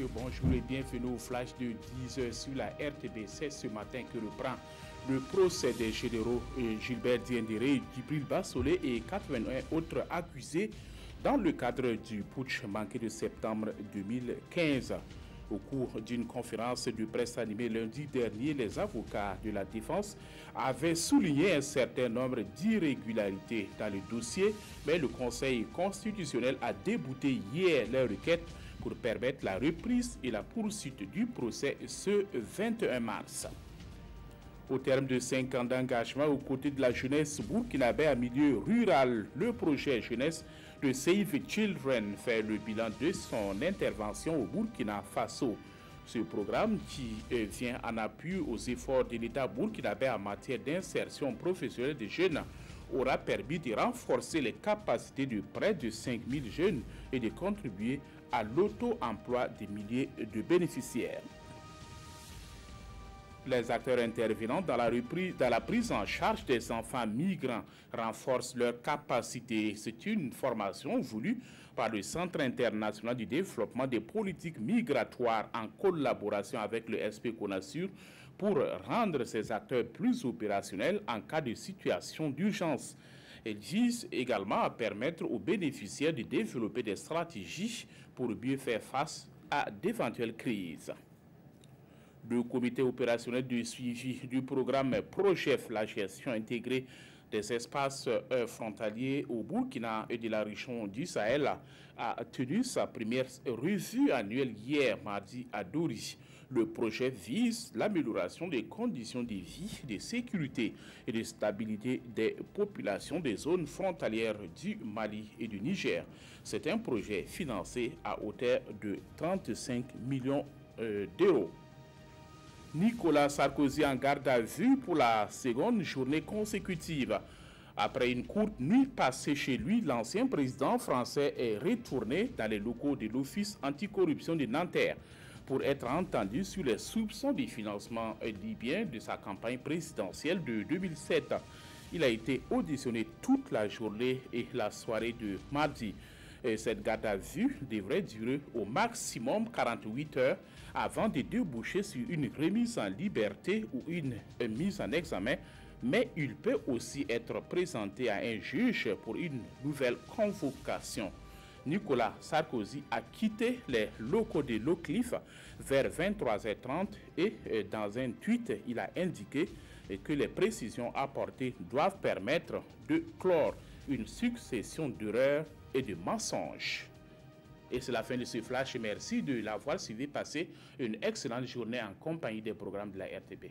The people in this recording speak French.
messieurs, bonjour et bienvenue au flash de 10h sur la RTB. C'est ce matin que reprend le procès des généraux Gilbert Diendéré, Djibril Bassolé et 81 autres accusés dans le cadre du putsch manqué de septembre 2015. Au cours d'une conférence de presse animée lundi dernier, les avocats de la défense avaient souligné un certain nombre d'irrégularités dans le dossier, mais le Conseil constitutionnel a débouté hier leur requête pour permettre la reprise et la poursuite du procès ce 21 mars. Au terme de 5 ans d'engagement aux côtés de la jeunesse burkinabé en milieu rural, le projet jeunesse de Save Children fait le bilan de son intervention au Burkina Faso. Ce programme, qui vient en appui aux efforts de l'État burkinabé en matière d'insertion professionnelle des jeunes, aura permis de renforcer les capacités de près de 5000 jeunes et de contribuer à l'auto-emploi des milliers de bénéficiaires. Les acteurs intervenant dans la prise en charge des enfants migrants renforcent leurs capacités. C'est une formation voulue par le Centre international du développement des politiques migratoires en collaboration avec le SP CONASUR pour rendre ces acteurs plus opérationnels en cas de situation d'urgence. Elle vise également à permettre aux bénéficiaires de développer des stratégies pour mieux faire face à d'éventuelles crises. Le comité opérationnel de suivi du programme PROGEF, la gestion intégrée des espaces frontaliers au Burkina et de la région du Sahel, a tenu sa première revue annuelle hier, mardi, à Dori. Le projet vise l'amélioration des conditions de vie, de sécurité et de stabilité des populations des zones frontalières du Mali et du Niger. C'est un projet financé à hauteur de 35 millions d'euros. Nicolas Sarkozy en garde à vue pour la seconde journée consécutive. Après une courte nuit passée chez lui, l'ancien président français est retourné dans les locaux de l'Office anticorruption de Nanterre pour être entendu sur les soupçons de financement libyen de sa campagne présidentielle de 2007. Il a été auditionné toute la journée et la soirée de mardi. Cette garde à vue devrait durer au maximum 48 heures avant de déboucher sur une remise en liberté ou une mise en examen, mais il peut aussi être présenté à un juge pour une nouvelle convocation. Nicolas Sarkozy a quitté les locaux de l'Oclif vers 23h30 et dans un tweet, il a indiqué que les précisions apportées doivent permettre de clore une succession d'erreurs et de mensonges. Et c'est la fin de ce flash. Merci de l'avoir suivi. Passez une excellente journée en compagnie des programmes de la RTB.